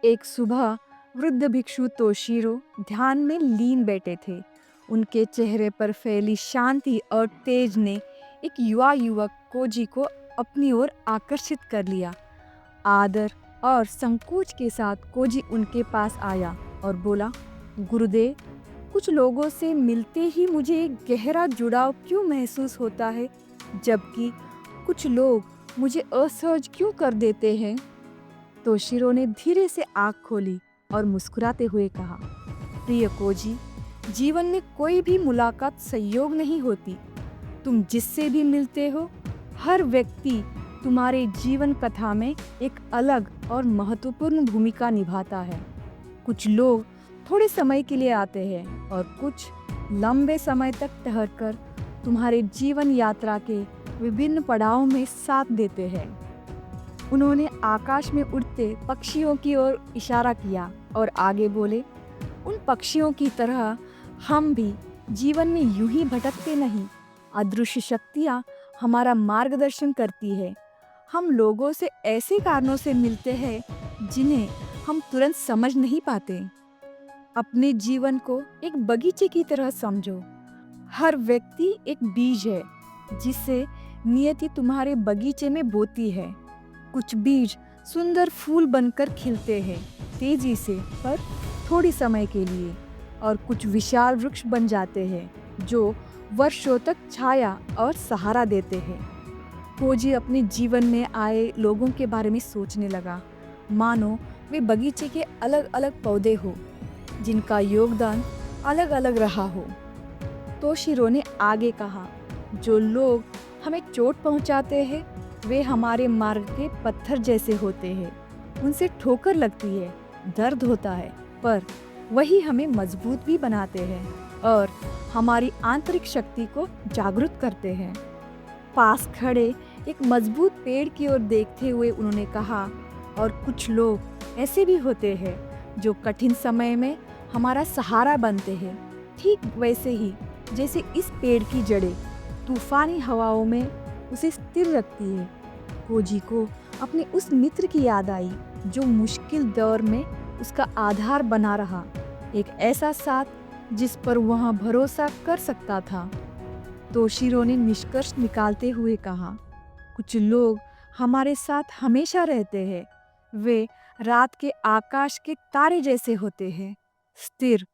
एक सुबह वृद्ध भिक्षु तोशीरो ध्यान में लीन बैठे थे। उनके चेहरे पर फैली शांति और तेज ने एक युवा युवक कोजी को अपनी ओर आकर्षित कर लिया। आदर और संकोच के साथ कोजी उनके पास आया और बोला, गुरुदेव, कुछ लोगों से मिलते ही मुझे एक गहरा जुड़ाव क्यों महसूस होता है, जबकि कुछ लोग मुझे असहज क्यों कर देते हैं। तोशिरो ने धीरे से आँख खोली और मुस्कुराते हुए कहा, प्रिय कोजी, जीवन में कोई भी मुलाकात संयोग नहीं होती। तुम जिससे भी मिलते हो, हर व्यक्ति तुम्हारे जीवन कथा में एक अलग और महत्वपूर्ण भूमिका निभाता है। कुछ लोग थोड़े समय के लिए आते हैं और कुछ लंबे समय तक ठहरकर तुम्हारे जीवन यात्रा के विभिन्न पड़ावों में साथ देते हैं। उन्होंने आकाश में उड़ते पक्षियों की ओर इशारा किया और आगे बोले, उन पक्षियों की तरह हम भी जीवन में यूं ही भटकते नहीं। अदृश्य शक्तियाँ हमारा मार्गदर्शन करती है। हम लोगों से ऐसे कारणों से मिलते हैं जिन्हें हम तुरंत समझ नहीं पाते। अपने जीवन को एक बगीचे की तरह समझो। हर व्यक्ति एक बीज है जिसे नियति तुम्हारे बगीचे में बोती है। कुछ बीज सुंदर फूल बनकर खिलते हैं तेजी से, पर थोड़ी समय के लिए, और कुछ विशाल वृक्ष बन जाते हैं जो वर्षों तक छाया और सहारा देते हैं। कोजी अपने जीवन में आए लोगों के बारे में सोचने लगा, मानो वे बगीचे के अलग अलग पौधे हो जिनका योगदान अलग अलग रहा हो। तोशिरो ने आगे कहा, जो लोग हमें चोट पहुंचाते हैं वे हमारे मार्ग के पत्थर जैसे होते हैं। उनसे ठोकर लगती है, दर्द होता है, पर वही हमें मजबूत भी बनाते हैं और हमारी आंतरिक शक्ति को जागृत करते हैं। पास खड़े एक मजबूत पेड़ की ओर देखते हुए उन्होंने कहा, और कुछ लोग ऐसे भी होते हैं जो कठिन समय में हमारा सहारा बनते हैं, ठीक वैसे ही जैसे इस पेड़ की जड़ें तूफानी हवाओं में उसे स्थिर रखती है। कोजी को अपने उस मित्र की याद आई जो मुश्किल दौर में उसका आधार बना रहा, एक ऐसा साथ जिस पर वह भरोसा कर सकता था। तोशिरो ने निष्कर्ष निकालते हुए कहा, कुछ लोग हमारे साथ हमेशा रहते हैं। वे रात के आकाश के तारे जैसे होते हैं, स्थिर,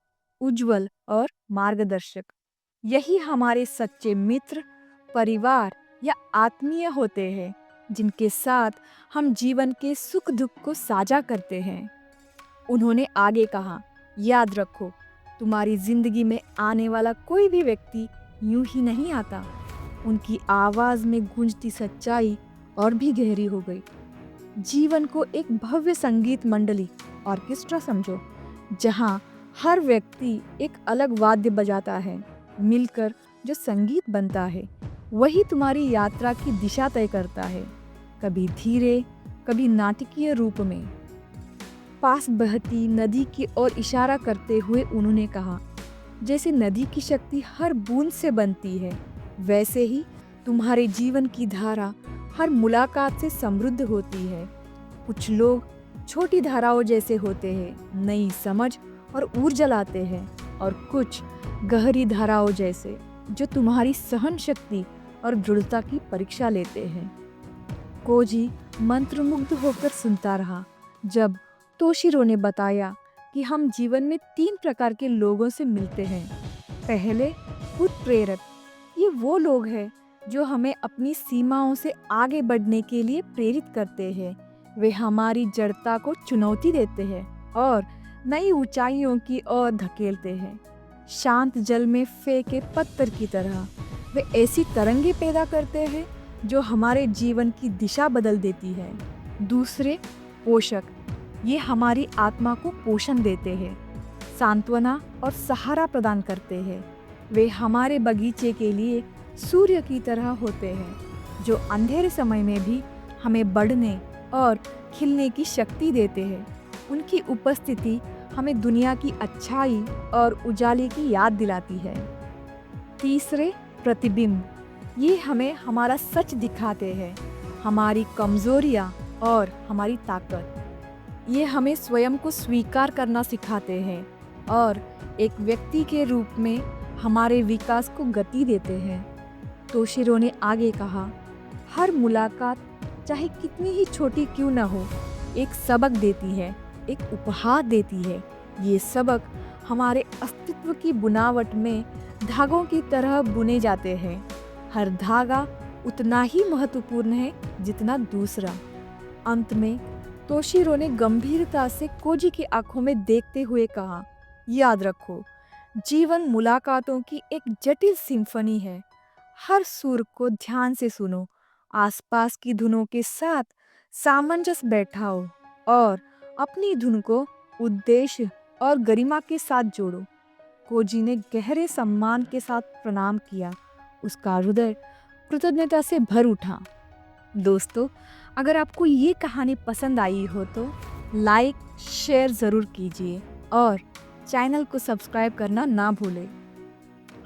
उज्जवल और मार्गदर्शक। यही हमारे सच्चे मित्र, परिवार या आत्मीय होते हैं, जिनके साथ हम जीवन के सुख दुख को साझा करते हैं। उन्होंने आगे कहा, याद रखो, तुम्हारी जिंदगी में आने वाला कोई भी व्यक्ति यूं ही नहीं आता। उनकी आवाज में गूंजती सच्चाई और भी गहरी हो गई। जीवन को एक भव्य संगीत मंडली, ऑर्केस्ट्रा समझो, जहां हर व्यक्ति एक अलग वाद्य बजाता है। मिलकर जो संगीत बनता है वही तुम्हारी यात्रा की दिशा तय करता है, कभी धीरे, कभी नाटकीय रूप में। पास बहती नदी की ओर इशारा करते हुए उन्होंने कहा, जैसे नदी की शक्ति हर बूंद से बनती है, वैसे ही तुम्हारे जीवन की धारा हर मुलाकात से समृद्ध होती है। कुछ लोग छोटी धाराओं जैसे होते हैं, नई समझ और ऊर्जा लाते हैं, और कुछ गहरी धाराओं जैसे जो तुम्हारी सहन शक्ति और दृढ़ता की परीक्षा लेते हैं। कोजी मंत्रमुग्ध होकर सुनता रहा जब तोशिरो ने बताया कि हम जीवन में 3 प्रकार के लोगों से मिलते हैं। पहले, खुद प्रेरक। ये वो लोग हैं जो हमें अपनी सीमाओं से आगे बढ़ने के लिए प्रेरित करते हैं। वे हमारी जड़ता को चुनौती देते हैं और नई ऊंचाइयों की ओर धकेलते हैं। शांत जल में फेंके पत्थर की तरह वे ऐसी तरंगे पैदा करते हैं जो हमारे जीवन की दिशा बदल देती है। दूसरे, पोषक। ये हमारी आत्मा को पोषण देते हैं, सांत्वना और सहारा प्रदान करते हैं। वे हमारे बगीचे के लिए सूर्य की तरह होते हैं जो अंधेरे समय में भी हमें बढ़ने और खिलने की शक्ति देते हैं। उनकी उपस्थिति हमें दुनिया की अच्छाई और उजाले की याद दिलाती है। तीसरे, प्रतिबिंब। ये हमें हमारा सच दिखाते हैं, हमारी कमजोरियाँ और हमारी ताकत। ये हमें स्वयं को स्वीकार करना सिखाते हैं और एक व्यक्ति के रूप में हमारे विकास को गति देते हैं। तोशिरो ने आगे कहा, हर मुलाकात चाहे कितनी ही छोटी क्यों न हो, एक सबक देती है, एक उपहार देती है। ये सबक हमारे अस्तित्व की बुनावट में धागों की तरह बुने जाते हैं। हर धागा उतना ही महत्वपूर्ण है जितना दूसरा। अंत में तोशिरो ने गंभीरता से कोजी की आंखों में देखते हुए कहा, याद रखो, जीवन मुलाकातों की एक जटिल सिम्फनी है। हर सुर को ध्यान से सुनो, आसपास की धुनों के साथ सामंजस्य बैठाओ और अपनी धुन को उद्देश्य और गरिमा के साथ जोड़ो। कोजी ने गहरे सम्मान के साथ प्रणाम किया। उसका हृदय कृतज्ञता से भर उठा। दोस्तों, अगर आपको ये कहानी पसंद आई हो तो लाइक शेयर ज़रूर कीजिए और चैनल को सब्सक्राइब करना ना भूलें।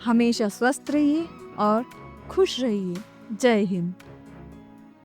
हमेशा स्वस्थ रहिए और खुश रहिए। जय हिंद।